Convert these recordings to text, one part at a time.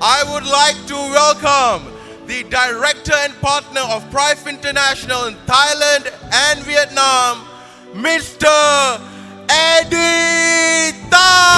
I would like to welcome the Director and Partner of Prife International in Thailand and Vietnam, Mr. Eddy Tan!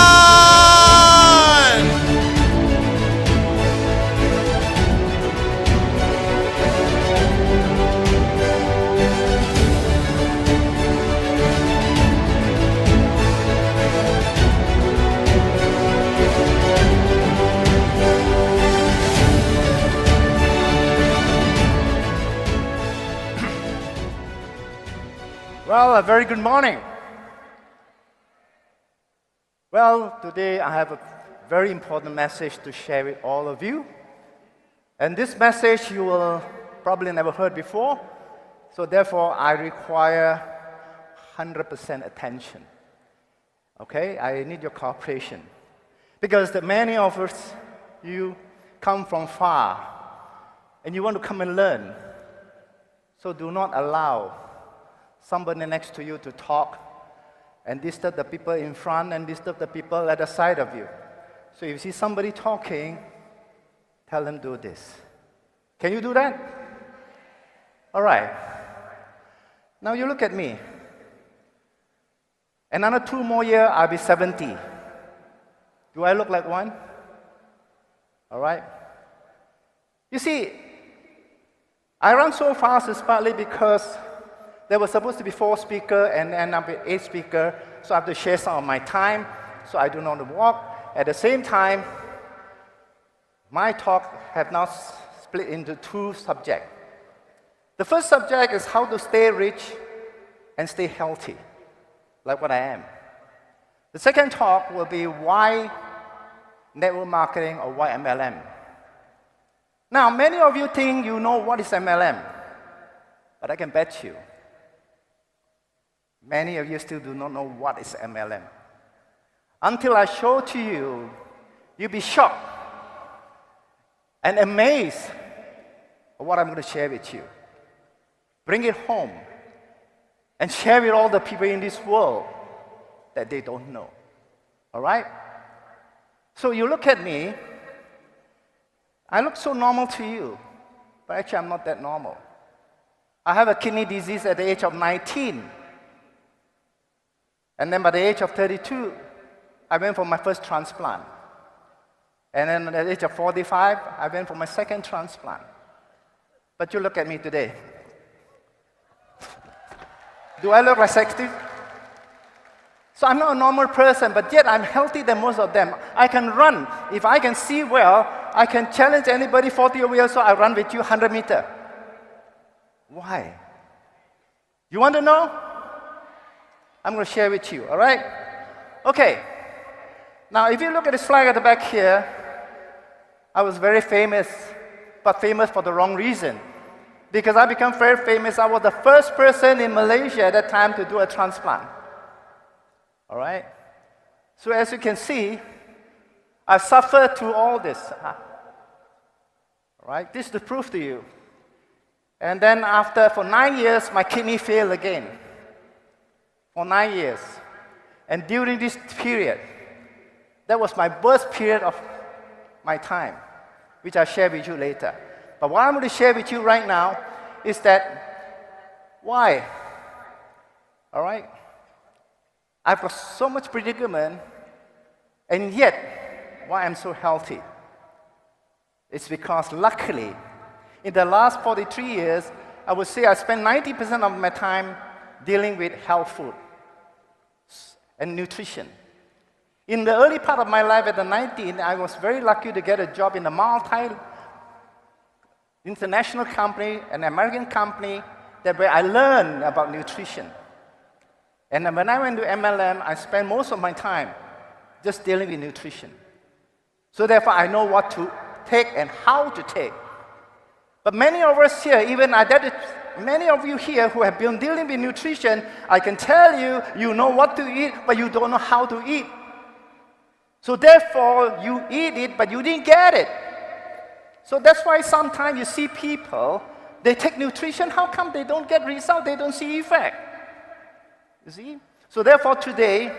Well, a very good morning. Well, today I have a very important message to share with all of you. And this message you will probably never heard before, so therefore I require 100% attention. Okay, I need your cooperation. Because many of us, you come from far, and you want to come and learn. So do not allow somebody next to you to talk and disturb the people in front and disturb the people at the side of you. So if you see somebody talking, tell them do this. Can you do that? All right. Now you look at me. Another 2 more years, I'll be 70. Do I look like one? All right. You see, I run so fast is partly because there was supposed to be 4 speakers and end up with 8 speakers, so I have to share some of my time, so I do not walk. At the same time, my talk have now split into 2 subjects. The first subject is how to stay rich and stay healthy, like what I am. The second talk will be why network marketing or why MLM. Now, many of you think you know what is MLM, but I can bet you, many of you still do not know what is MLM. Until I show to you, you'll be shocked and amazed at what I'm going to share with you. Bring it home and share with all the people in this world that they don't know. All right? So you look at me, I look so normal to you, but actually I'm not that normal. I have a kidney disease at the age of 19. And then by the age of 32, I went for my first transplant. And then at the age of 45, I went for my second transplant. But you look at me today. Do I look like 60? So I'm not a normal person, but yet I'm healthy than most of them. I can run. If I can see well, I can challenge anybody 40 over years, so I run with you 100 meters. Why? You want to know? I'm going to share with you, all right? Okay. Now, if you look at this flag at the back here, I was very famous, but famous for the wrong reason. Because I became very famous, I was the first person in Malaysia at that time to do a transplant. All right? So as you can see, I suffered through all this. All right? This is the proof to you. And then for 9 years, my kidney failed again. For 9 years. And during this period, that was my birth period of my time, which I'll share with you later. But what I'm going to share with you right now is that, why? All right? I've got so much predicament, and yet, why I'm so healthy? It's because luckily, in the last 43 years, I would say I spent 90% of my time dealing with health food and nutrition. In the early part of my life at the 19, I was very lucky to get a job in a multi-international company, an American company, where I learned about nutrition. And when I went to MLM, I spent most of my time just dealing with nutrition. So therefore, I know what to take and how to take. But many of us here, many of you here who have been dealing with nutrition, I can tell you, you know what to eat, but you don't know how to eat. So therefore, you eat it, but you didn't get it. So that's why sometimes you see people, they take nutrition, how come they don't get results, they don't see effect? You see? So therefore today,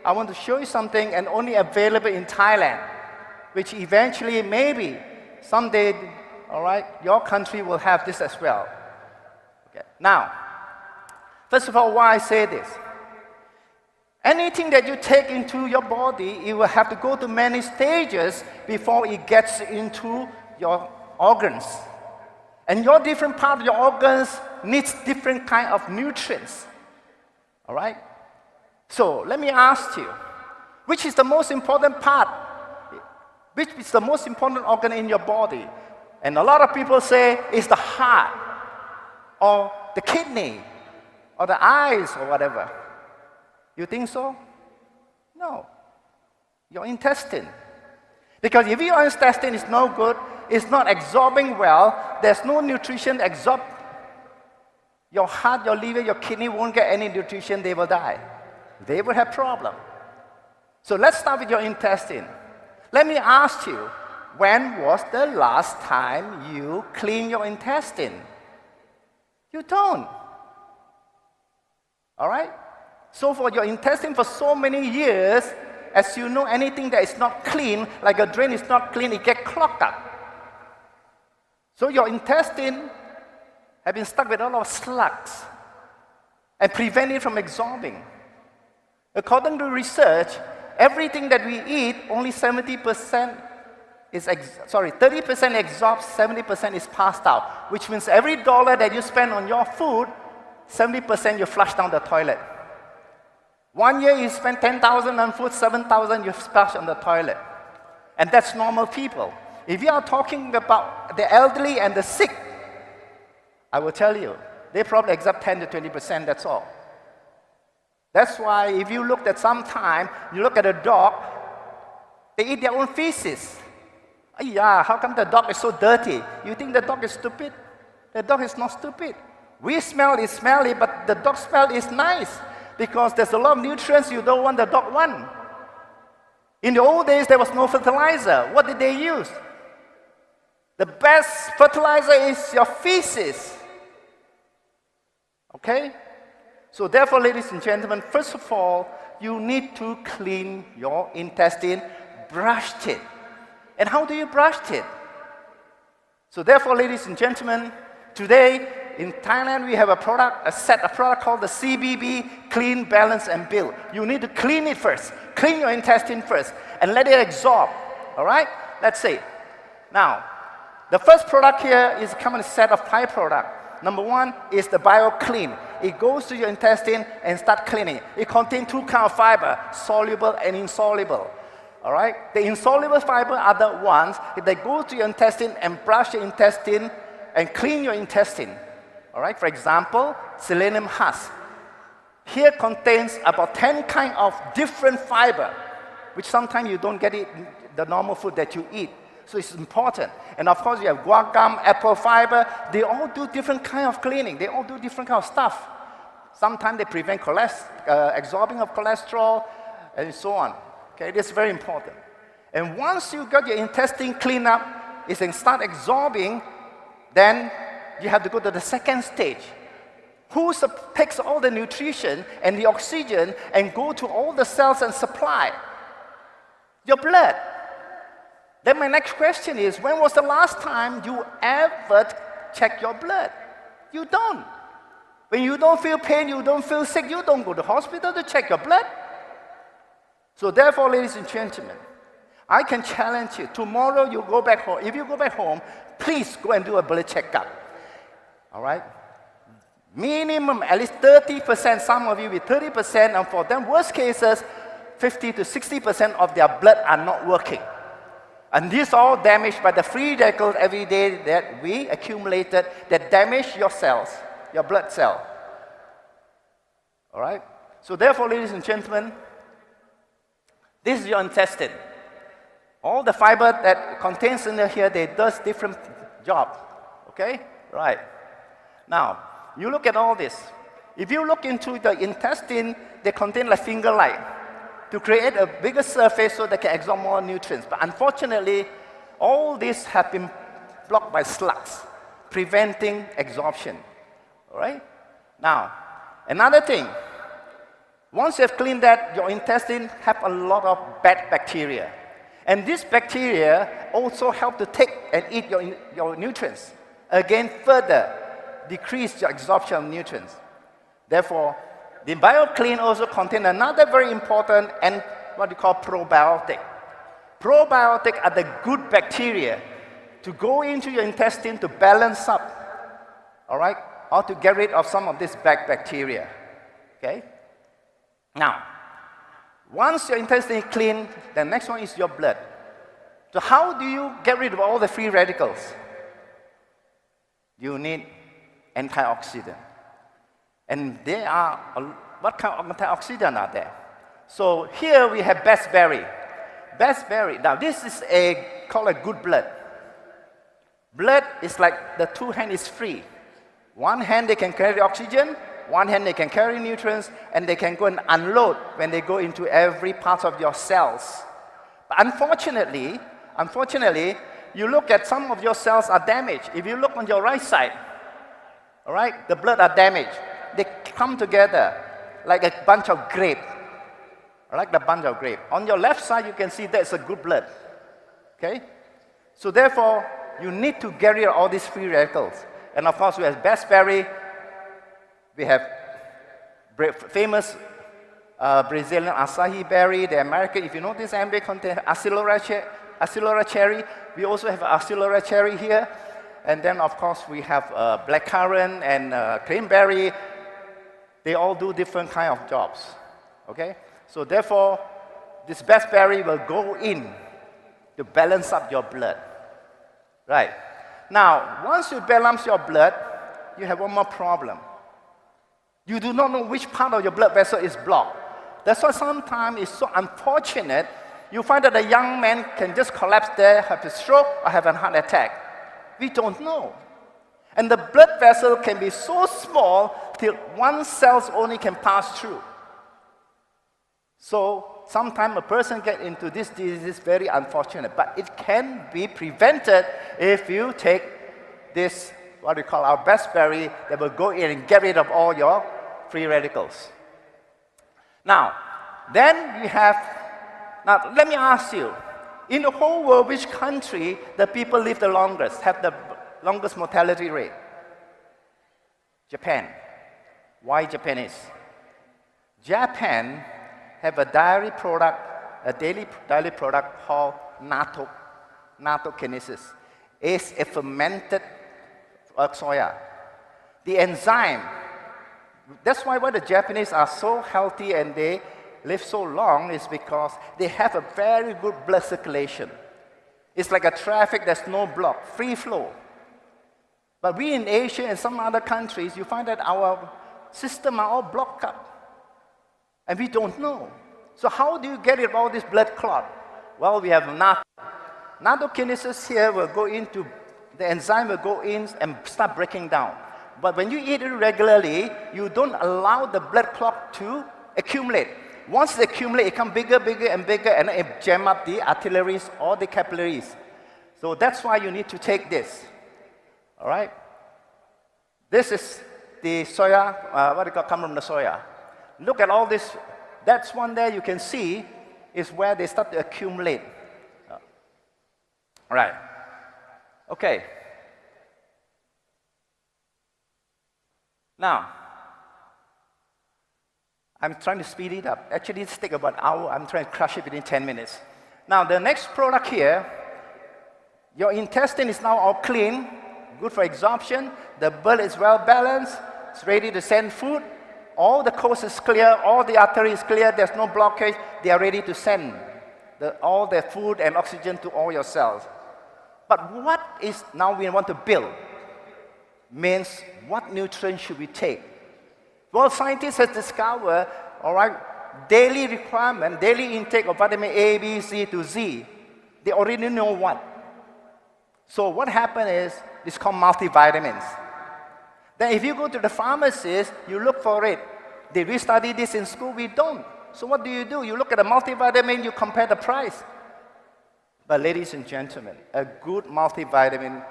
I want to show you something and only available in Thailand, which eventually, maybe, someday, all right, your country will have this as well. Okay. Now, first of all, why I say this? Anything that you take into your body, it will have to go to many stages before it gets into your organs. And your different part of your organs needs different kind of nutrients. All right? So let me ask you, which is the most important part? Which is the most important organ in your body? And a lot of people say it's the heart, or the kidney, or the eyes, or whatever. You think so? No. Your intestine. Because if your intestine is no good, it's not absorbing well, there's no nutrition absorbed, your heart, your liver, your kidney won't get any nutrition, they will die. They will have problem. So let's start with your intestine. Let me ask you, when was the last time you cleaned your intestine? You don't. All right? So for your intestine for so many years, as you know, anything that is not clean, like a drain is not clean, it gets clogged up. So your intestine have been stuck with a lot of slugs and prevent it from absorbing. According to research, everything that we eat, only 30% absorbs, 70% is passed out, which means every dollar that you spend on your food, 70% you flush down the toilet. 1 year you spend 10,000 on food, 7,000 you splash on the toilet. And that's normal people. If you are talking about the elderly and the sick, I will tell you, they probably absorb 10 to 20%, that's all. That's why if you look at some time, you look at a dog, they eat their own feces. Yeah, how come the dog is so dirty? You think the dog is stupid? The dog is not stupid. We smell is smelly, but the dog smell is nice because there's a lot of nutrients you don't want the dog want. In the old days, there was no fertilizer. What did they use? The best fertilizer is your feces. Okay? So therefore, ladies and gentlemen, first of all, you need to clean your intestine, brush it. And how do you brush it? So therefore, ladies and gentlemen, today in Thailand we have a set of product called the CBB, Clean, Balance and Build. You need to clean it first. Clean your intestine first and let it absorb. All right? Let's see. Now, the first product here is come in a set of 5 products. Number 1 is the BioC Clean. It goes to your intestine and start cleaning. It contains 2 kinds of fiber, soluble and insoluble. All right? The insoluble fiber are the ones that go to your intestine and brush your intestine and clean your intestine. All right? For example, selenium husk. Here contains about 10 kinds of different fiber, which sometimes you don't get it in the normal food that you eat. So it's important. And of course, you have guar gum, apple fiber. They all do different kind of cleaning. They all do different kind of stuff. Sometimes they prevent absorbing of cholesterol and so on. Okay, this is very important. And once you got your intestine cleaned up, it can start absorbing, then you have to go to the second stage. Who takes all the nutrition and the oxygen and go to all the cells and supply? Your blood. Then my next question is, when was the last time you ever checked your blood? You don't. When you don't feel pain, you don't feel sick, you don't go to the hospital to check your blood. So therefore, ladies and gentlemen, I can challenge you. Tomorrow you go back home. If you go back home, please go and do a blood checkup. All right? Minimum at least 30%, some of you with 30%, and for them, worst cases, 50 to 60% of their blood are not working. And these are all damaged by the free radicals every day that we accumulated that damage your cells, your blood cell. All right? So therefore, ladies and gentlemen, this is your intestine. All the fiber that contains in here, they does different job. Okay? Right. Now, you look at all this. If you look into the intestine, they contain like finger-like to create a bigger surface so they can absorb more nutrients. But unfortunately, all these have been blocked by slugs, preventing absorption. All right? Now, another thing. Once you have cleaned that, your intestine have a lot of bad bacteria. And this bacteria also help to take and eat your nutrients. Again, further decrease your absorption of nutrients. Therefore, the BioC Clean also contains another very important and what we call probiotic. Probiotic are the good bacteria to go into your intestine to balance up, all right, or to get rid of some of this bad bacteria, okay? Now, once your intestine is clean, the next one is your blood. So how do you get rid of all the free radicals? You need antioxidant. And there are, what kind of antioxidant are there? So here we have best-berry. Best-berry, now this is called a good blood. Blood is like the two hands is free. One hand they can carry oxygen, one hand they can carry nutrients, and they can go and unload when they go into every part of your cells. But unfortunately, you look at some of your cells are damaged. If you look on your right side, all right, the blood are damaged. They come together like a bunch of grape. Like the bunch of grape. On your left side, you can see that's a good blood. Okay? So therefore, you need to get rid of all these free radicals. And of course, we have best-berry. We have famous Brazilian acai berry. The American, if you know this amber contains acilora cherry. We also have acilora cherry here. And then, of course, we have blackcurrant and cranberry. They all do different kind of jobs. Okay? So therefore, this best-berry will go in to balance up your blood. Right. Now, once you balance your blood, you have one more problem. You do not know which part of your blood vessel is blocked. That's why sometimes it's so unfortunate. You find that a young man can just collapse there, have a stroke, or have a heart attack. We don't know. And the blood vessel can be so small till one cell only can pass through. So sometimes a person gets into this disease is very unfortunate, but it can be prevented if you take this, what we call our best-berry, that will go in and get rid of all your free radicals. Now, then we have, now let me ask you, in the whole world, which country the people live the longest, have the longest mortality rate? Japan. Why Japanese? Japan have a daily dairy product called nattokinesis. It's a fermented soya. The enzyme, that's why the Japanese are so healthy and they live so long is because they have a very good blood circulation. It's like a traffic, there's no block, free flow. But we in Asia and some other countries, you find that our system are all blocked up. And we don't know. So how do you get rid of all this blood clot? Well, we have nattokinesis here will go into, the enzyme will go in and start breaking down. But when you eat it regularly, you don't allow the blood clot to accumulate. Once it accumulates, it becomes bigger, bigger, and bigger, and it jam up the arteries or the capillaries. So that's why you need to take this. All right? This is the soya, what do you call, come from the soya. Look at all this. That's one there you can see is where they start to accumulate. All right. Okay. Now, I'm trying to speed it up. Actually, it's take about an hour. I'm trying to crush it within 10 minutes. Now, the next product here, your intestine is now all clean, good for absorption. The blood is well balanced. It's ready to send food. All the coast is clear, all the artery is clear, there's no blockage. They are ready to send all the food and oxygen to all your cells. But what is now we want to build? Means what nutrients should we take? Well, scientists have discovered, all right, daily requirement, daily intake of vitamin A, B, C to Z. They already know what. So what happened is, it's called multivitamins. Then if you go to the pharmacist, you look for it. Did we study this in school? We don't. So what do? You look at a multivitamin, you compare the price. But ladies and gentlemen, a good multivitamin,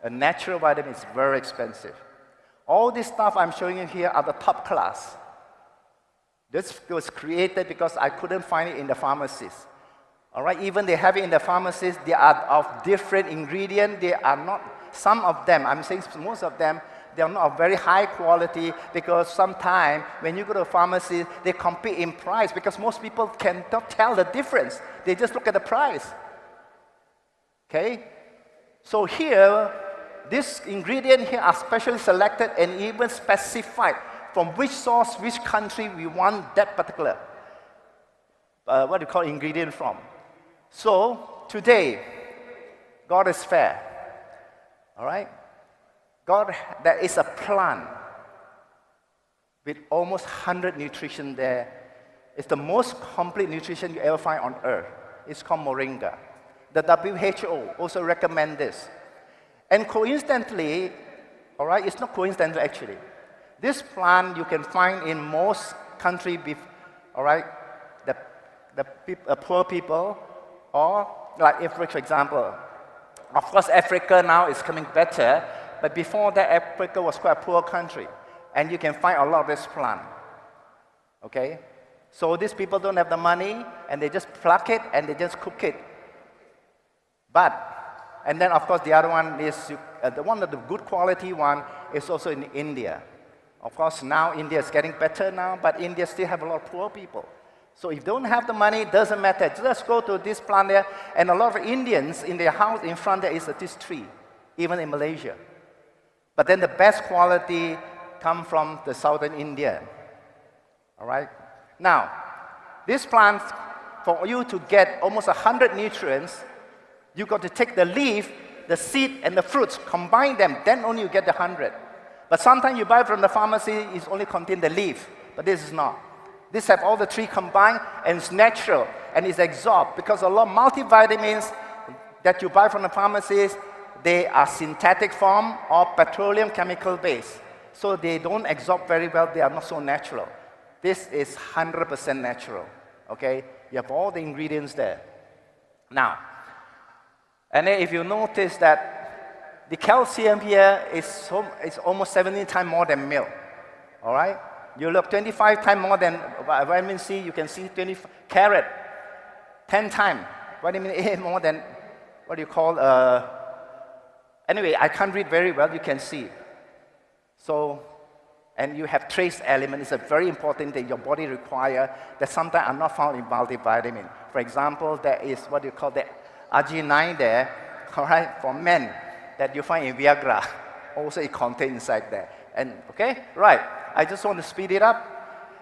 a natural vitamin is very expensive. All this stuff I'm showing you here are the top class. This was created because I couldn't find it in the pharmacies. All right, even they have it in the pharmacies, they are of different ingredients. They are not, some of them, I'm saying most of them, they are not of very high quality because sometimes when you go to a pharmacy, they compete in price because most people cannot tell the difference. They just look at the price. Okay? So here, these ingredients here are specially selected and even specified from which source, which country we want that particular, what do you call ingredient from. So today, God is fair. All right? God, there is a plant with almost 100 nutrition there. It's the most complete nutrition you ever find on earth. It's called moringa. The WHO also recommend this. And coincidentally, all right, it's not coincidental actually. This plant you can find in most countries, all right, the poor people, or like if, for example, of course Africa now is coming better, but before that Africa was quite a poor country, and you can find a lot of this plant. Okay, so these people don't have the money, and they just pluck it and they just cook it. And then of course the other one is, the one of the good quality one is also in India. Of course now India is getting better now, but India still have a lot of poor people. So if you don't have the money, it doesn't matter. Just go to this plant there, and a lot of Indians in their house in front there is this tree, even in Malaysia. But then the best quality come from the southern India. All right? Now, this plant, for you to get almost 100 nutrients, you got to take the leaf, the seed, and the fruits, combine them, then only you get the 100. But sometimes you buy from the pharmacy, it only contains the leaf, but this is not. This have all the three combined, and it's natural, and it's absorbed, because a lot of multivitamins that you buy from the pharmacies, they are synthetic form or petroleum chemical based. So they don't absorb very well, they are not so natural. This is 100% natural, okay? You have all the ingredients there. Now, and then if you notice that the calcium here is almost 17 times more than milk, all right? You look 25 times more than vitamin C, you can see 20 carrot, 10 times. Vitamin A more than, what do you call, anyway, I can't read very well, you can see. So, and you have trace elements. It's a very important thing your body requires that sometimes are not found in multivitamin. For example, there is what you call the Arginine there, all right, for men that you find in Viagra. Also, it contains inside there. And okay, right. I just want to speed it up.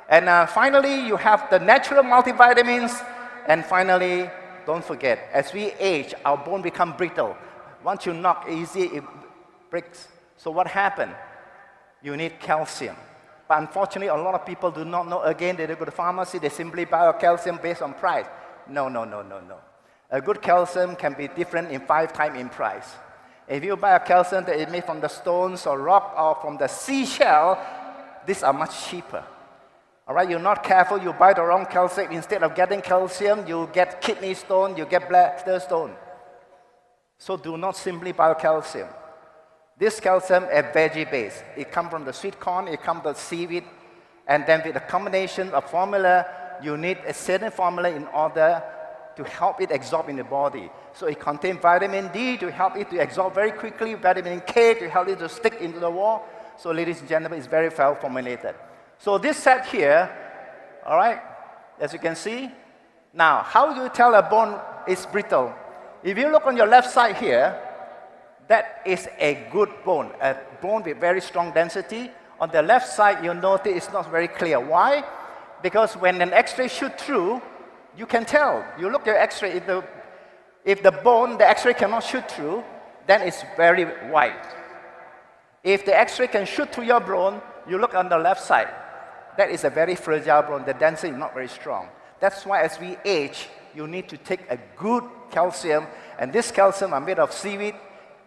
And finally, you have the natural multivitamins. And finally, don't forget, as we age, our bone become brittle. Once you knock easy, it breaks. So what happened? You need calcium. But unfortunately, a lot of people do not know. Again, they go to the pharmacy, they simply buy a calcium based on price. No. A good calcium can be different in 5 times in price. If you buy a calcium that is made from the stones or rock or from the seashell, these are much cheaper. All right, you're not careful, you buy the wrong calcium. Instead of getting calcium, you get kidney stone, you get bladder stone. So do not simply buy calcium. This calcium is veggie-based. It comes from the sweet corn, it comes from the seaweed, and then with a combination of formula, you need a certain formula in order to help it absorb in the body. So it contains vitamin D to help it to absorb very quickly, vitamin K to help it to stick into the wall. So ladies and gentlemen, it's very well formulated. So this set here, all right, as you can see. Now, how do you tell a bone is brittle? If you look on your left side here, that is a good bone, a bone with very strong density. On the left side, you'll notice it's not very clear. Why? Because when an X-ray shoots through, you can tell. You look at X-ray, if the bone, the X-ray cannot shoot through, then it's very white. If the X-ray can shoot through your bone, you look on the left side. That is a very fragile bone. The density is not very strong. That's why as we age, you need to take a good calcium, and this calcium are made of seaweed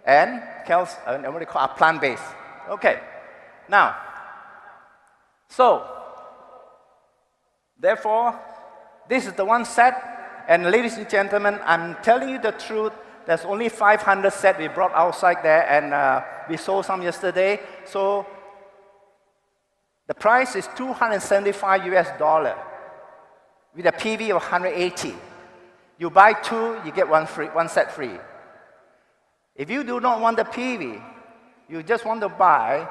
and what they call plant-based. Okay. Now, so therefore, this is the one set, and ladies and gentlemen, I'm telling you the truth. There's only 500 sets we brought outside there, and we sold some yesterday. So the price is $275 US with a PV of 180. You buy 2, you get one set free. If you do not want the PV, you just want to buy,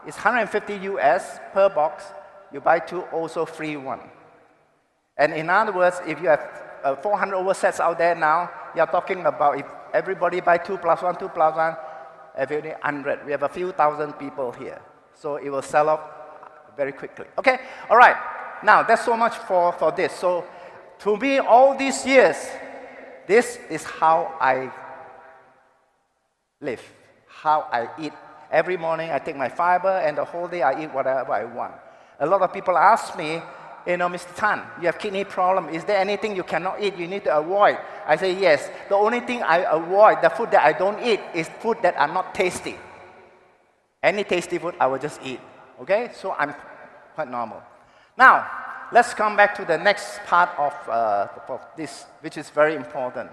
it's 150 US per box. You buy 2, also free 1. And in other words, if you have 400 oversets out there now, you're talking about if everybody buy 2 plus 1, 2 plus 1, every 100. We have a few thousand people here. So it will sell off very quickly. Okay? All right. Now, that's so much for this. So to me, all these years, this is how I live, how I eat. Every morning I take my fiber, and the whole day I eat whatever I want. A lot of people ask me, Mr. Tan, you have kidney problem. Is there anything you cannot eat, you need to avoid? I say yes. The only thing I avoid, the food that I don't eat, is food that are not tasty. Any tasty food, I will just eat. Okay? So I'm quite normal. Now, let's come back to the next part of this, which is very important.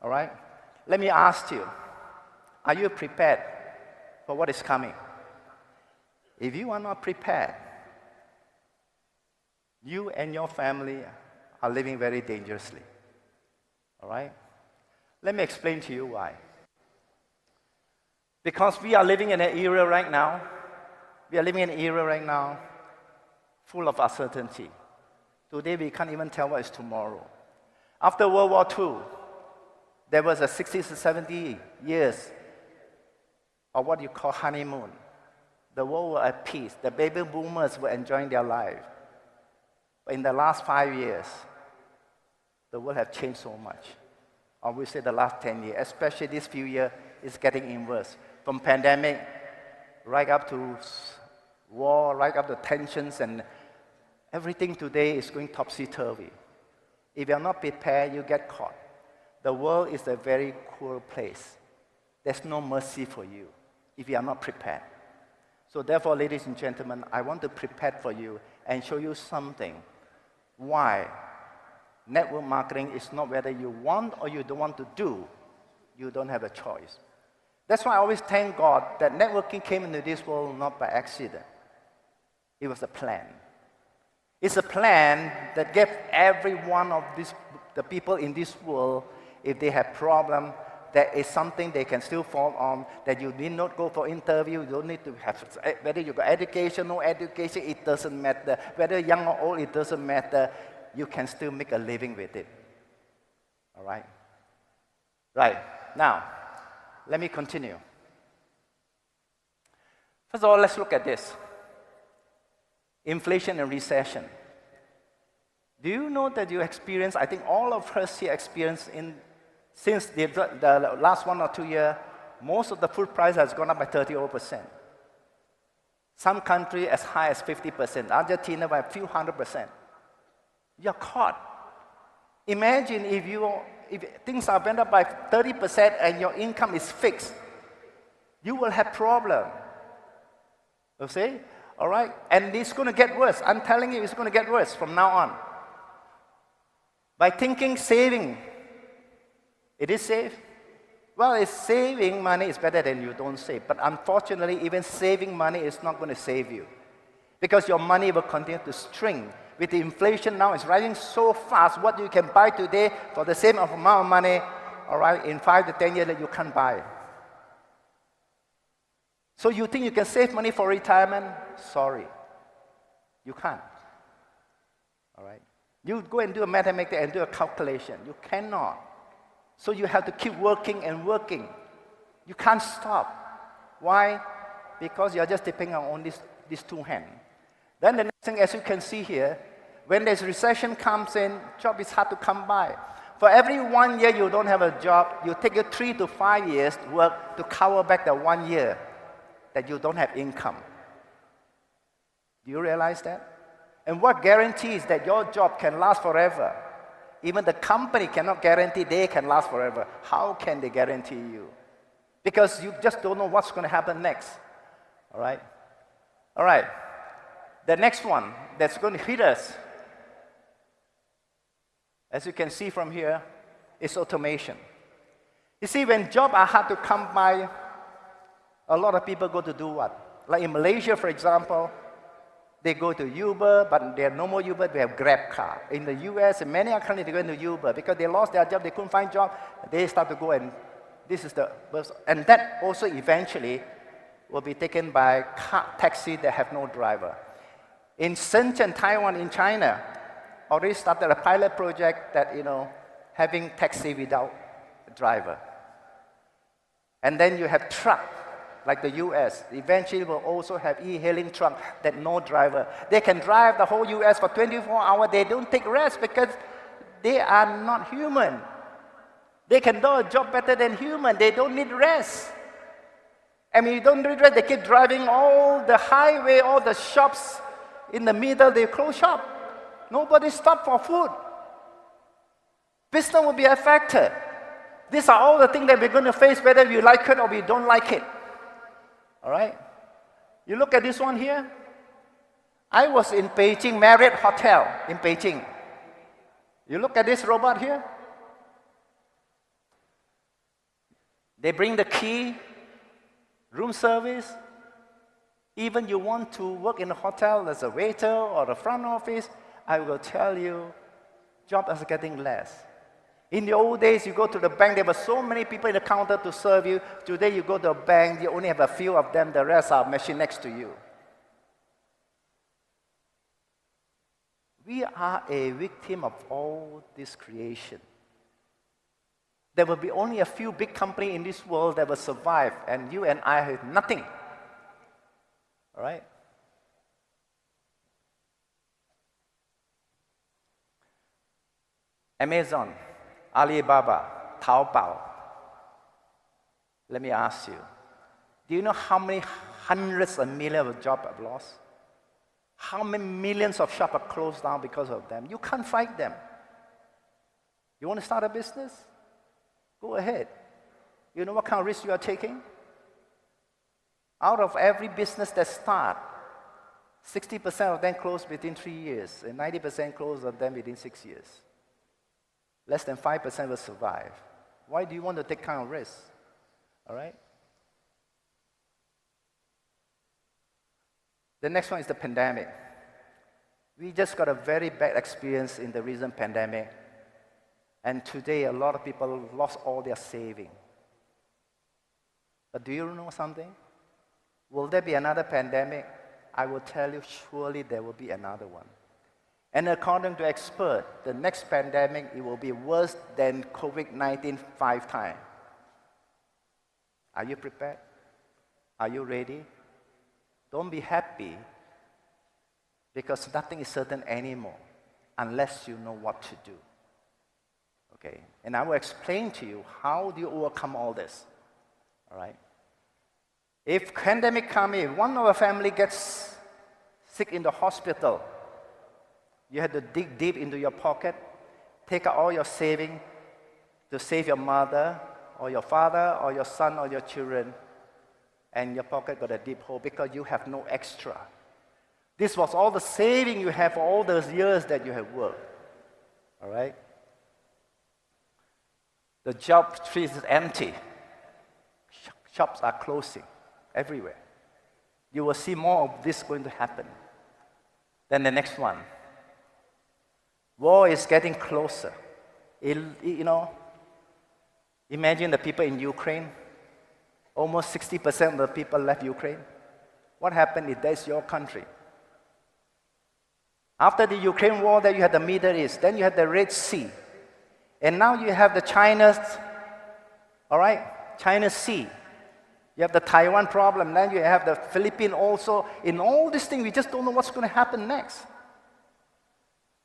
All right? Let me ask you, are you prepared for what is coming? If you are not prepared, you and your family are living very dangerously. All right? Let me explain to you why. Because we are living in an era right now, full of uncertainty. Today we can't even tell what is tomorrow. After World War II, there was a 60 to 70 years of what you call honeymoon. The world was at peace. The baby boomers were enjoying their life. But in the last 5 years, the world has changed so much. Or we say the last 10 years, especially this few years, it's getting worse. From pandemic, right up to war, right up to tensions, and everything today is going topsy-turvy. If you're not prepared, you get caught. The world is a very cruel place. There's no mercy for you if you are not prepared. So therefore, ladies and gentlemen, I want to prepare for you and show you something. Why network marketing is not whether you want or you don't want to do. You don't have a choice. That's why I always thank God that networking came into this world not by accident. It was a plan. It's a plan that gave every one of the people in this world, if they have problem, there is something they can still fall on, that you need not go for interview, you don't need to have, whether you got education, no education, it doesn't matter. Whether young or old, it doesn't matter. You can still make a living with it. All right? Right. Now, let me continue. First of all, let's look at this. Inflation and recession. Do you know that you experience, I think all of us here experience since the last 1 or 2 years, most of the food price has gone up by 30%. Some country as high as 50%. Argentina by a few 100%. You're caught. Imagine if things are went up by 30% and your income is fixed, you will have problem. You see? All right? And it's going to get worse. I'm telling you, it's going to get worse from now on. By thinking saving, it is safe. Well, it's saving money is better than you don't save. But unfortunately, even saving money is not going to save you. Because your money will continue to shrink. With the inflation now, it's rising so fast. What you can buy today for the same amount of money, all right, in 5 to 10 years, you can't buy. So you think you can save money for retirement? Sorry. You can't. All right? You go and do a mathematics and do a calculation. You cannot. So you have to keep working and working. You can't stop. Why? Because you're just depending on these two hands. Then the next thing, as you can see here, when there's recession comes in, job is hard to come by. For every 1 year you don't have a job, you take you 3 to 5 years to work to cover back the 1 year that you don't have income. Do you realize that? And what guarantees that your job can last forever? Even the company cannot guarantee they can last forever. How can they guarantee you? Because you just don't know what's going to happen next. All right? All right. The next one that's going to hit us, as you can see from here, is automation. You see, when jobs are hard to come by, a lot of people go to do what? Like in Malaysia, for example, They go to Uber, but there are no more Uber, we have Grab car. In the US, in many other countries, they go into Uber because they lost their job, they couldn't find job. They start to go and and that also eventually will be taken by taxi that have no driver. In Shenzhen, Taiwan, in China, already started a pilot project that, having taxi without a driver. And then you have truck, like the US. Eventually will also have e-hailing truck that no driver. They can drive the whole US for 24 hours. They don't take rest because they are not human. They can do a job better than human. They don't need rest. And when you don't need rest, they keep driving all the highway, all the shops in the middle, they close shop. Nobody stop for food. Business will be affected. These are all the things that we're going to face, whether you like it or we don't like it. All right? You look at this one here. I was in Beijing, Marriott Hotel in Beijing. You look at this robot here. They bring the key, room service. Even you want to work in a hotel as a waiter or a front office, I will tell you, job is getting less. In the old days, you go to the bank, there were so many people in the counter to serve you. Today, you go to a bank, you only have a few of them, the rest are machine next to you. We are a victim of all this creation. There will be only a few big companies in this world that will survive, and you and I have nothing. All right? Amazon, Alibaba, Taobao. Let me ask you, do you know how many hundreds of millions of jobs are lost? How many millions of shops are closed down because of them? You can't fight them. You want to start a business? Go ahead. You know what kind of risk you are taking? Out of every business that starts, 60% of them close within 3 years, and 90% close of them within 6 years. Less than 5% will survive. Why do you want to take kind of risk? All right? The next one is the pandemic. We just got a very bad experience in the recent pandemic. And today, a lot of people lost all their saving. But do you know something? Will there be another pandemic? I will tell you, surely there will be another one. And according to experts, the next pandemic, it will be worse than COVID-19 5 times. Are you prepared? Are you ready? Don't be happy, because nothing is certain anymore unless you know what to do. Okay? And I will explain to you how do you overcome all this. All right? If pandemic comes, if one of a family gets sick in the hospital, you have to dig deep into your pocket, take out all your savings to save your mother or your father or your son or your children, and your pocket got a deep hole because you have no extra. This was all the saving you have for all those years that you have worked. All right? The job street is empty. Shops are closing everywhere. You will see more of this going to happen. Then the next one. War is getting closer. Imagine the people in Ukraine. Almost 60% of the people left Ukraine. What happened if that's your country? After the Ukraine war, then you had the Middle East. Then you had the Red Sea. And now you have the China Sea. You have the Taiwan problem. Then you have the Philippines also. In all these things, we just don't know what's going to happen next.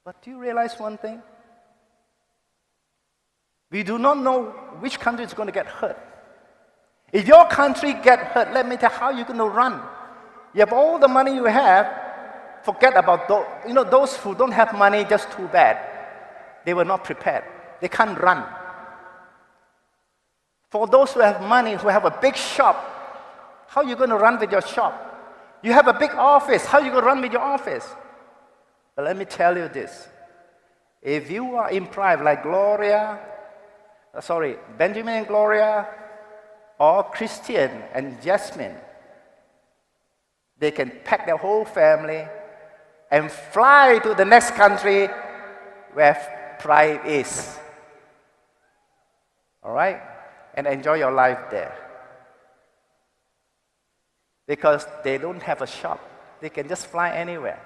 But do you realize one thing? We do not know which country is going to get hurt. If your country get hurt, let me tell you how you're going to run. You have all the money you have, forget about those. Those who don't have money, just too bad. They were not prepared. They can't run. For those who have money, who have a big shop, how are you going to run with your shop? You have a big office, how are you going to run with your office? But let me tell you this. If you are in Prife like Benjamin and Gloria, or Christian and Jasmine, they can pack their whole family and fly to the next country where Prife is. All right? And enjoy your life there. Because they don't have a shop. They can just fly anywhere.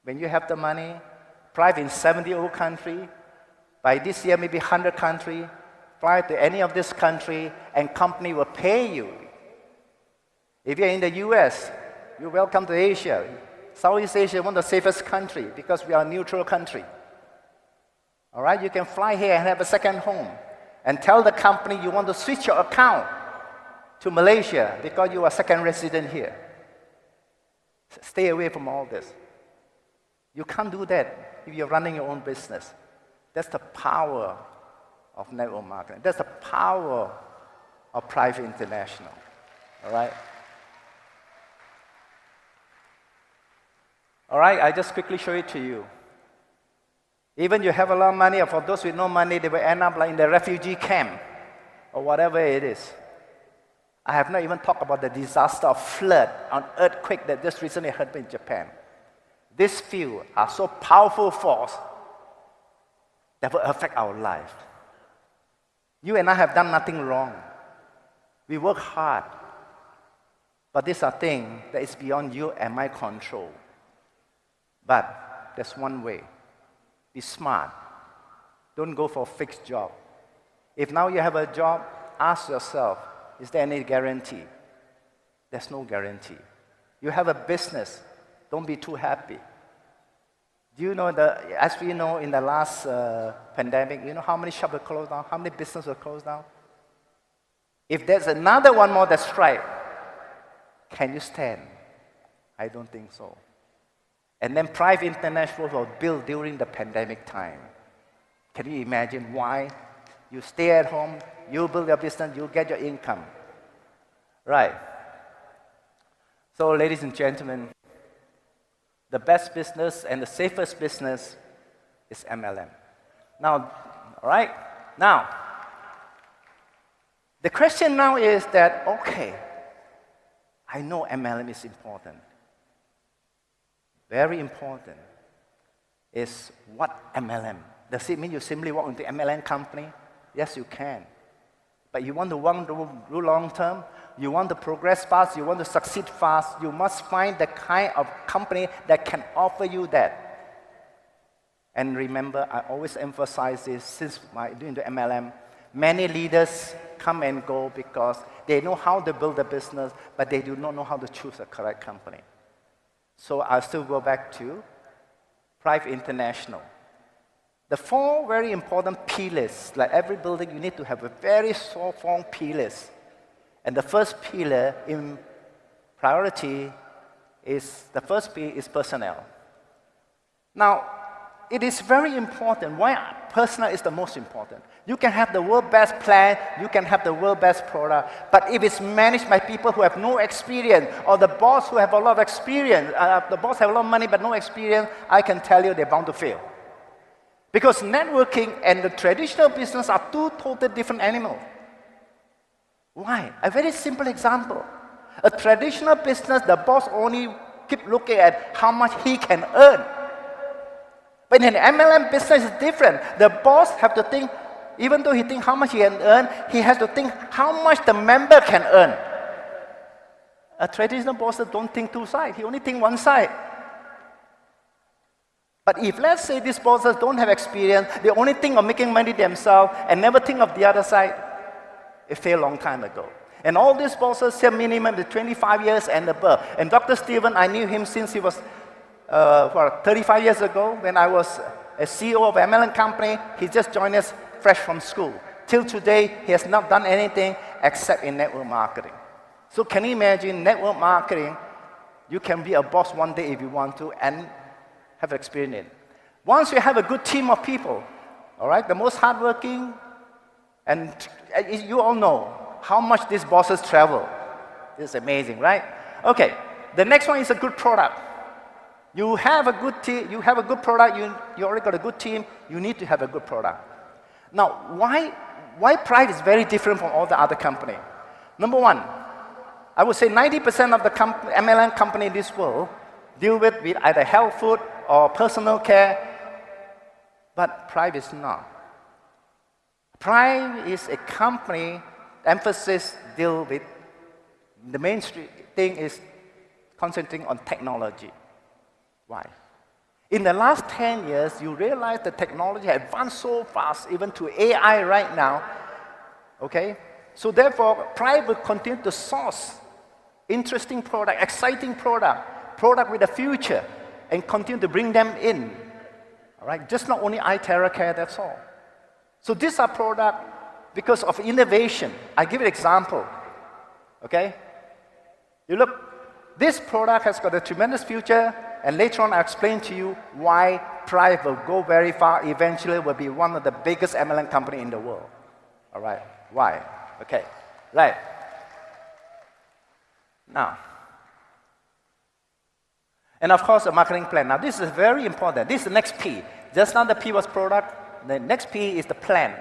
When you have the money, Prife in 70 old country, by this year maybe 100 country, fly to any of this country and company will pay you. If you're in the US, you're welcome to Asia. Southeast Asia, one of the safest country because we are a neutral country. All right, you can fly here and have a second home and tell the company you want to switch your account to Malaysia because you are second resident here. Stay away from all this. You can't do that if you're running your own business. That's the power of network marketing. That's the power of Prife International. All right? All right, I just quickly show it to you. Even you have a lot of money, or for those with no money, they will end up like in the refugee camp or whatever it is. I have not even talked about the disaster of flood and earthquake that just recently happened in Japan. These few are so powerful force that will affect our life. You and I have done nothing wrong. We work hard. But these are things that is beyond you and my control. But there's one way. Be smart. Don't go for a fixed job. If now you have a job, ask yourself, is there any guarantee? There's no guarantee. You have a business, don't be too happy. Do you know, as we know in the last pandemic, you know how many shops were closed down? How many businesses were closed down? If there's another one more that strike, can you stand? I don't think so. And then Prife International was built during the pandemic time. Can you imagine why? You stay at home, you build your business, you get your income. Right. So ladies and gentlemen, the best business and the safest business is MLM. Now, all right? Now, the question now is that, okay, I know MLM is important. Very important is what MLM. Does it mean you simply walk into MLM company? Yes, you can. But you want to do long term, you want to progress fast, you want to succeed fast, you must find the kind of company that can offer you that. And remember, I always emphasize this since doing the MLM, many leaders come and go because they know how to build a business, but they do not know how to choose a correct company. So I'll still go back to Prife International. The four very important pillars, like every building, you need to have a very strong pillars. And the first pillar in priority is, the first P is personnel. Now, it is very important. Why personnel is the most important? You can have the world's best plan, you can have the world's best product, but if it's managed by people who have no experience, or the boss who have a lot of experience, the boss have a lot of money but no experience, I can tell you they're bound to fail. Because networking and the traditional business are two totally different animals. Why? A very simple example. A traditional business, the boss only keep looking at how much he can earn. But in an MLM business, it's different. The boss have to think, even though he thinks how much he can earn, he has to think how much the member can earn. A traditional boss don't think two sides. He only think one side. But if, let's say, these bosses don't have experience, they only think of making money themselves and never think of the other side, it failed a long time ago. And all these bosses have minimum 25 years and above. And Dr. Stephen, I knew him since he was 35 years ago when I was a CEO of an MLM company. He just joined us fresh from school. Till today, he has not done anything except in network marketing. So can you imagine network marketing? You can be a boss one day if you want to and have experience in it. Once you have a good team of people, all right, the most hardworking, and you all know how much these bosses travel. It's amazing, right? Okay, the next one is a good product. You have a good team, you have a good product, you already got a good team, you need to have a good product. Now, why Prife is very different from all the other company? Number one, I would say 90% of the MLM company in this world, deal with either health food or personal care, but Prife is not. Prife is a company, emphasis deal with, the main thing is concentrating on technology. Why? In the last 10 years, you realize the technology has advanced so fast, even to AI right now, okay? So therefore, Prife will continue to source interesting product, exciting product with a future, and continue to bring them in, all right? Just not only eye care, that's all. So these are products because of innovation. I give you an example, okay? You look, this product has got a tremendous future, and later on I'll explain to you why Prife will go very far, eventually will be one of the biggest MLM company in the world. All right, why? Okay, right. Now, and of course a marketing plan. Now this is very important. This is the next P. Just now the P was product, the next P is the plan.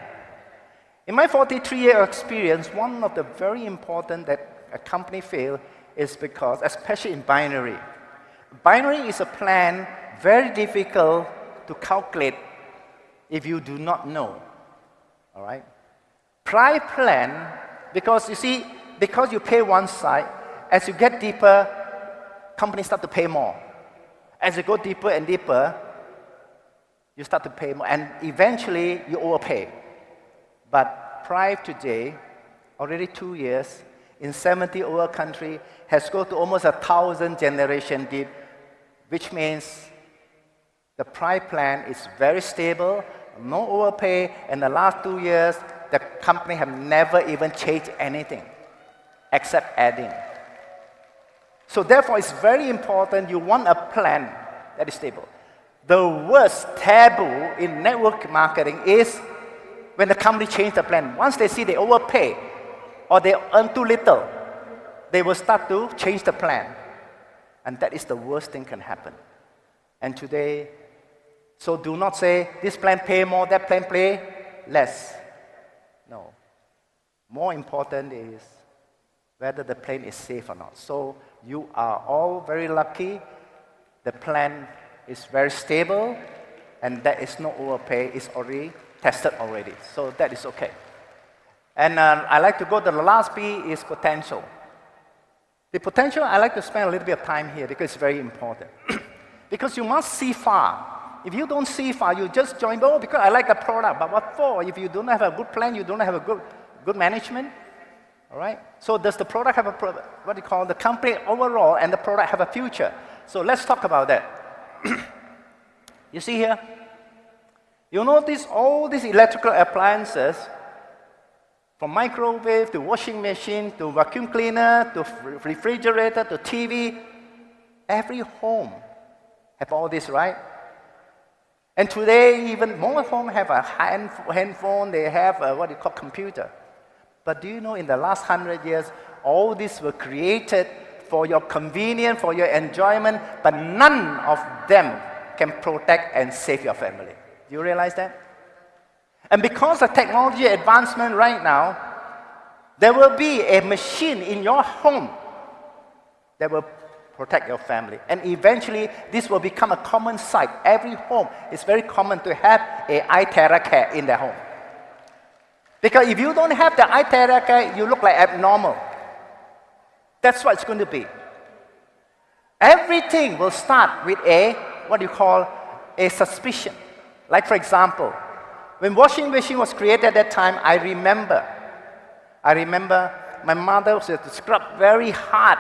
In my 43-year experience, one of the very important that a company fails is because, especially in binary. Binary is a plan very difficult to calculate if you do not know, all right? Prife plan, because you see, because you pay one side, as you get deeper, companies start to pay more. As you go deeper and deeper, you start to pay more, and eventually you overpay. But Prife today, already 2 years, in 70 over country, has gone to almost 1,000 generation deep, which means the Prife plan is very stable, no overpay, and the last 2 years, the company have never even changed anything, except adding. So therefore, it's very important you want a plan that is stable. The worst taboo in network marketing is when the company change the plan. Once they see they overpay, or they earn too little, they will start to change the plan. And that is the worst thing can happen. And today, so do not say, this plan pay more, that plan pay less. No. More important is whether the plan is safe or not. So you are all very lucky. The plan is very stable, and there is no overpay. It's already tested already. So that is okay. And I like to go to the last P is potential. The potential, I like to spend a little bit of time here because it's very important. Because you must see far. If you don't see far, you just join, oh, because I like the product, but what for? If you don't have a good plan, you don't have a good management, all right? So does the product have what do you call the company overall and the product have a future? So let's talk about that. You see here? You notice all these electrical appliances, from microwave to washing machine to vacuum cleaner to refrigerator to TV, every home have all this, right? And today, even more homes have a handphone, they have a, what you call computer. But do you know in the last 100 years, all these were created for your convenience, for your enjoyment, but none of them can protect and save your family. Do you realize that? And because of technology advancement right now, there will be a machine in your home that will protect your family. And eventually, this will become a common sight. Every home is very common to have an eye care in their home. Because if you don't have the eye care, you look like abnormal. That's what it's going to be. Everything will start with a, what you call, a suspicion. Like for example, when washing machine was created at that time, I remember my mother used to scrub very hard.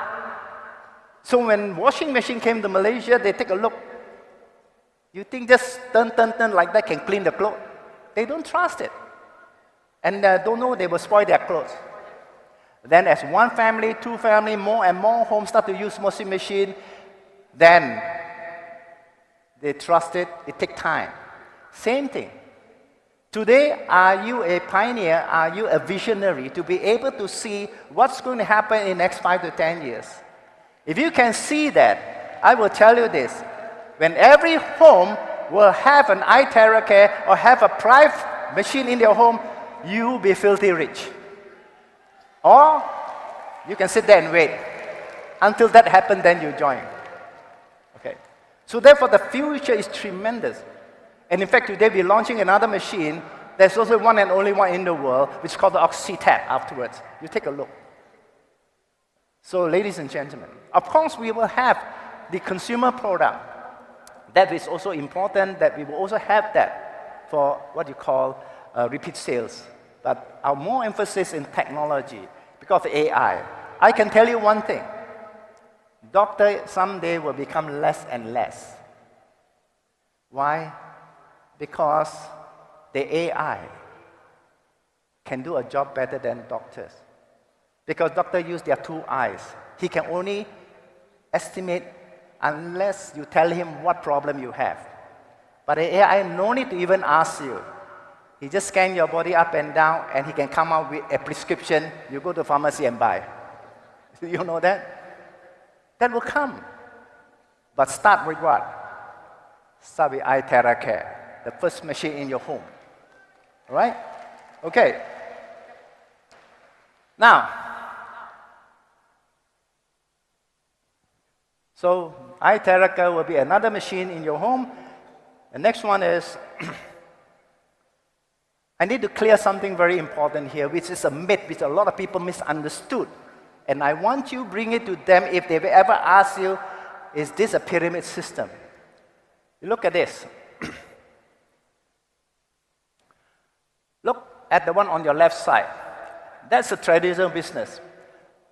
So when washing machine came to Malaysia, they take a look. You think just turn like that can clean the clothes? They don't trust it. And don't know they will spoil their clothes. Then as one family, two family, more and more homes start to use washing machine, then they trust it, it takes time. Same thing. Today, are you a pioneer? Are you a visionary to be able to see what's going to happen in the next 5 to 10 years? If you can see that, I will tell you this. When every home will have an eye care or have a Prife machine in their home, you will be filthy rich. Or you can sit there and wait. Until that happens, then you join. Okay. So therefore, the future is tremendous. And in fact, today we're launching another machine. There's also one and only one in the world, which is called the OxyTab afterwards. You take a look. So ladies and gentlemen, of course we will have the consumer product. That is also important, that we will also have that for what you call repeat sales. But our more emphasis in technology, because of AI. I can tell you one thing. Doctor someday will become less and less. Why? Because the AI can do a job better than doctors. Because doctors use their two eyes. He can only estimate unless you tell him what problem you have. But the AI no need to even ask you. He just scans your body up and down, and he can come out with a prescription. You go to the pharmacy and buy. You know that? That will come. But start with what? Start with iTerra, the first machine in your home. All right? Okay. Now, so iTerra will be another machine in your home. The next one is, I need to clear something very important here, which is a myth which a lot of people misunderstood. And I want you to bring it to them if they ever ask you, is this a pyramid system? You look at this. Look at the one on your left side. That's a traditional business.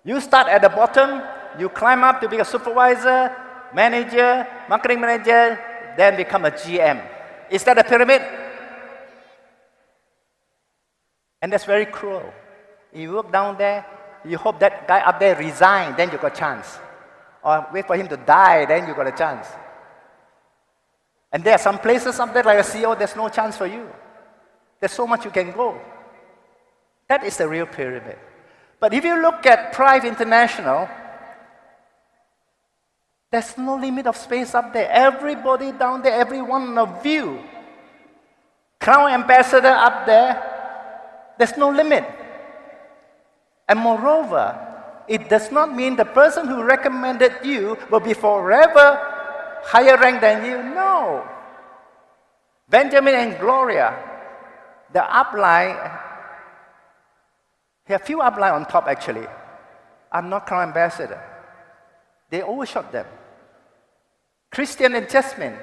You start at the bottom, you climb up to be a supervisor, manager, marketing manager, then become a GM. Is that a pyramid? And that's very cruel. You work down there, you hope that guy up there resign, then you got a chance. Or wait for him to die, then you got a chance. And there are some places up there like a CEO, there's no chance for you. There's so much you can go. That is the real pyramid. But if you look at Prife International, there's no limit of space up there. Everybody down there, every one of you. Crown Ambassador up there, there's no limit. And moreover, it does not mean the person who recommended you will be forever higher rank than you. No. Benjamin and Gloria, the upline, here are few upline on top actually, are not Crown Ambassador. They overshot them. Christian and Jasmine,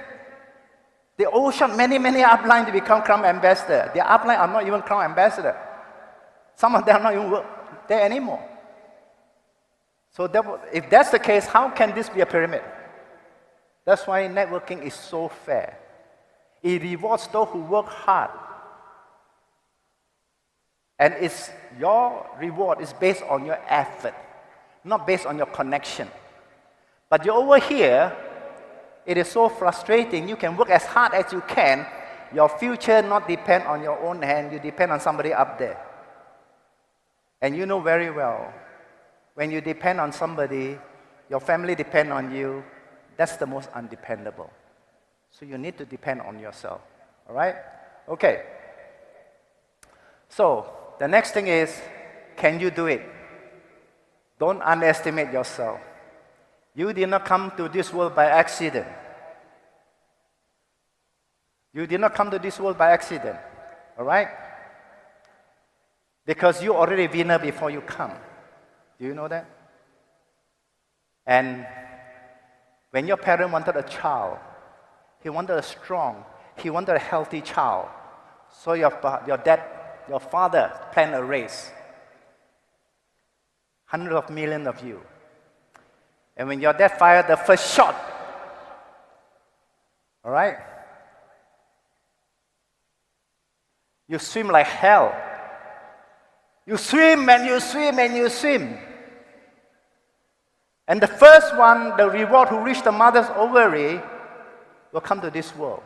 they overshot many upline to become Crown Ambassador. Their upline are not even Crown Ambassador. Some of them are not even there anymore. So if that's the case, how can this be a pyramid? That's why networking is so fair. It rewards those who work hard. And your reward is based on your effort, not based on your connection. But you're over here, it is so frustrating. You can work as hard as you can. Your future not depend on your own hand. You depend on somebody up there. And you know very well, when you depend on somebody, your family depend on you, that's the most undependable. So you need to depend on yourself. All right? Okay. So the next thing is, can you do it? Don't underestimate yourself. You did not come to this world by accident. You did not come to this world by accident. All right? Because you already winner before you come. Do you know that? And when your parent wanted a child, he wanted a strong, he wanted a healthy child. So your father planned a race. Hundreds of millions of you. And when your dad fired the first shot, all right? You swim like hell. You swim and you swim and you swim. And the first one, the reward who reached the mother's ovary, will come to this world.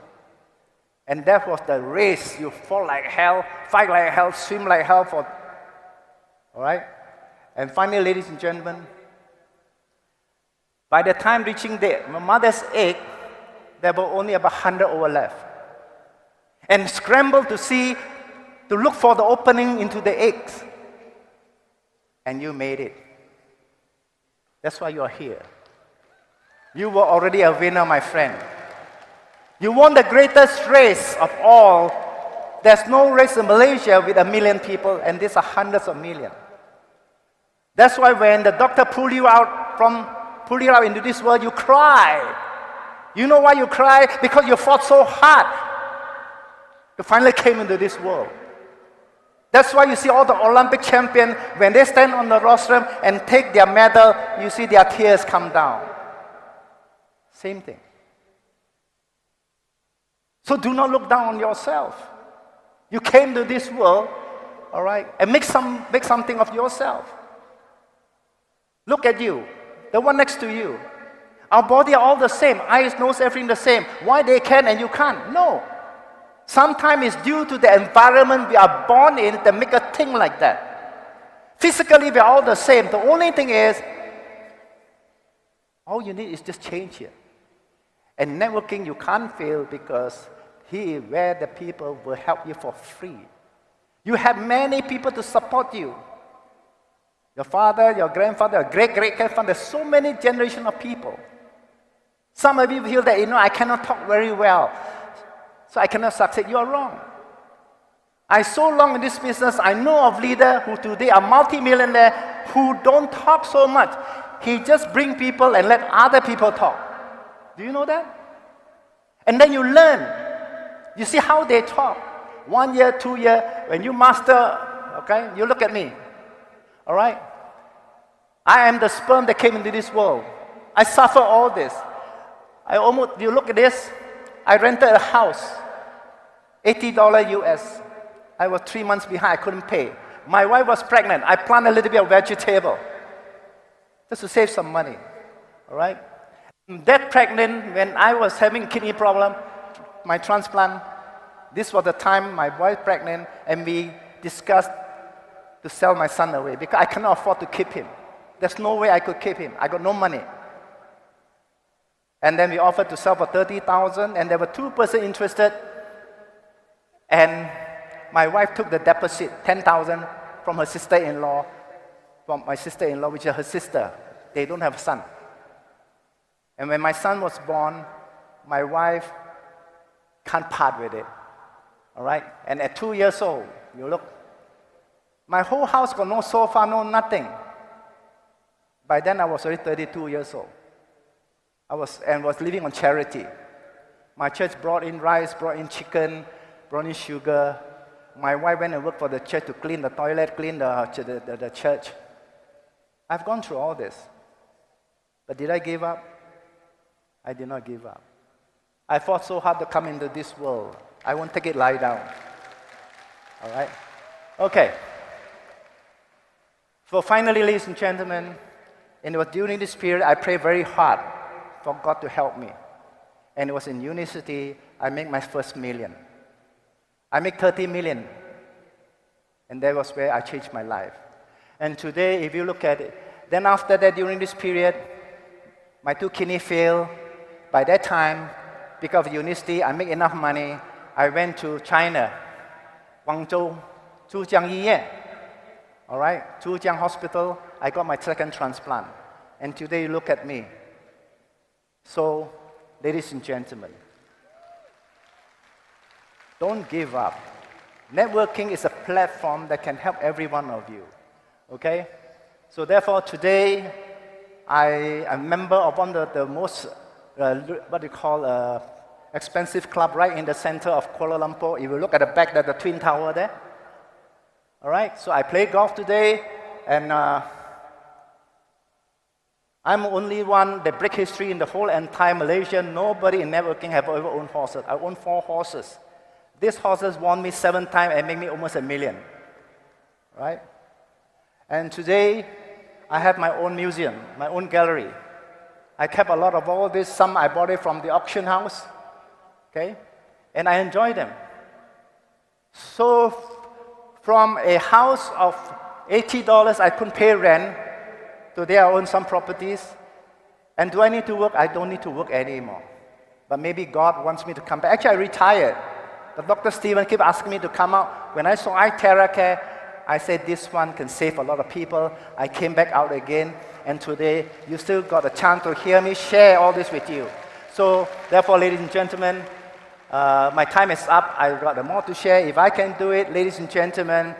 And that was the race. You fall like hell, fight like hell, swim like hell for. All right? And finally, ladies and gentlemen, by the time reaching the mother's egg, there were only about 100 over left. And scramble to look for the opening into the eggs. And you made it. That's why you're here. You were already a winner, my friend. You won the greatest race of all. There's no race in Malaysia with 1 million people, and these are hundreds of millions. That's why when the doctor pull you out into this world, you cry. You know why you cry? Because you fought so hard. You finally came into this world. That's why you see all the Olympic champions, when they stand on the rostrum and take their medal, you see their tears come down. Same thing. So do not look down on yourself. You came to this world, all right, and make something of yourself. Look at you, the one next to you. Our body are all the same. Eyes, nose, everything the same. Why they can and you can't? No. Sometimes it's due to the environment we are born in that make a thing like that. Physically, we are all the same. The only thing is, all you need is just change here. And networking, you can't fail because here where the people will help you for free. You have many people to support you. Your father, your grandfather, your great-great-grandfather, there's so many generations of people. Some of you feel that, I cannot talk very well, so I cannot succeed. You are wrong. I so long in this business, I know of leaders who today are multi-millionaire who don't talk so much. He just bring people and let other people talk. Do you know that? And then you learn. You see how they talk. 1 year, 2 years, when you master, okay, you look at me. All right? I am the sperm that came into this world. I suffer all this. You look at this, I rented a house, $80 US. I was 3 months behind, I couldn't pay. My wife was pregnant. I planted a little bit of vegetable just to save some money. All right? That pregnant, when I was having kidney problem, my transplant, this was the time my wife pregnant, and we discussed to sell my son away because I cannot afford to keep him. There's no way I could keep him. I got no money. And then we offered to sell for $30,000, and there were 2 persons interested. And my wife took the deposit, $10,000, from her sister-in-law, from my sister-in-law, which is her sister. They don't have a son. And when my son was born, my wife can't part with it. All right? And at 2 years old, you look, my whole house got no sofa, no nothing. By then, I was already 32 years old. I was living on charity. My church brought in rice, brought in chicken, brought in sugar. My wife went and worked for the church to clean the toilet, clean the church. I've gone through all this. But did I give up? I did not give up. I fought so hard to come into this world. I won't take it lie down. All right? Okay. So finally, ladies and gentlemen, and it was during this period I prayed very hard for God to help me. And it was in university, I made my first million. I made 30 million. And that was where I changed my life. And today, if you look at it, then after that, during this period, my 2 kidneys failed. By that time, because of university, I make enough money. I went to China, Guangzhou, Zhujiang Yiyan. All right, Zhujiang Hospital, I got my second transplant. And today, you look at me. So, ladies and gentlemen, don't give up. Networking is a platform that can help every one of you. Okay? So therefore, today, I'm a member of one of the most, expensive club right in the center of Kuala Lumpur. If you look at the back, there's the Twin Tower there. All right? So I play golf today, and I'm only one that break history in the whole entire Malaysia. Nobody in networking have ever owned horses. I own 4 horses. These horses won me 7 times and make me almost $1 million. Right? And today, I have my own museum, my own gallery. I kept a lot of all this. Some I bought it from the auction house. Okay? And I enjoy them. So from a house of $80, I couldn't pay rent. Today I own some properties. And do I need to work? I don't need to work anymore. But maybe God wants me to come back. Actually, I retired. But Dr. Stephen kept asking me to come out. When I saw iTerracare, I said, this one can save a lot of people. I came back out again. And today, you still got a chance to hear me share all this with you. So, therefore, ladies and gentlemen, My time is up. I've got more to share. If I can do it, ladies and gentlemen,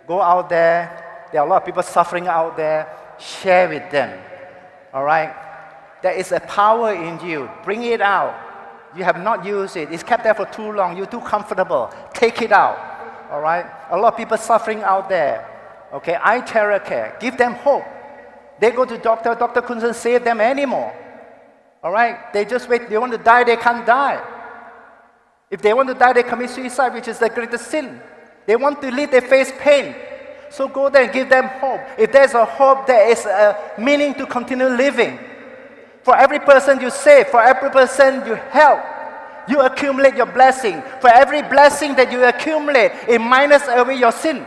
go out there. There are a lot of people suffering out there. Share with them. All right? There is a power in you. Bring it out. You have not used it. It's kept there for too long. You're too comfortable. Take it out. All right? A lot of people suffering out there. Okay? Eye terror care. Give them hope. They go to doctor. Doctor couldn't save them anymore. All right? They just wait. They want to die. They can't die. If they want to die, they commit suicide, which is the greatest sin. They want to live, they face pain. So go there and give them hope. If there's a hope, there is a meaning to continue living. For every person you save, for every person you help, you accumulate your blessing. For every blessing that you accumulate, it minus away your sin.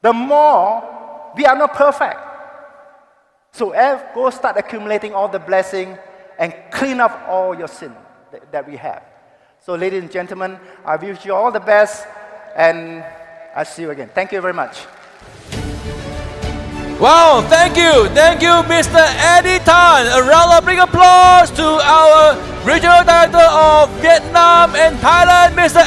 The more, we are not perfect. So go start accumulating all the blessing and clean up all your sin that we have. So ladies and gentlemen, I wish you all the best and I'll see you again. Thank you very much. Wow, thank you, Mr. Eddy Tan. A round of big applause to our Regional Director of Vietnam and Thailand, Mr.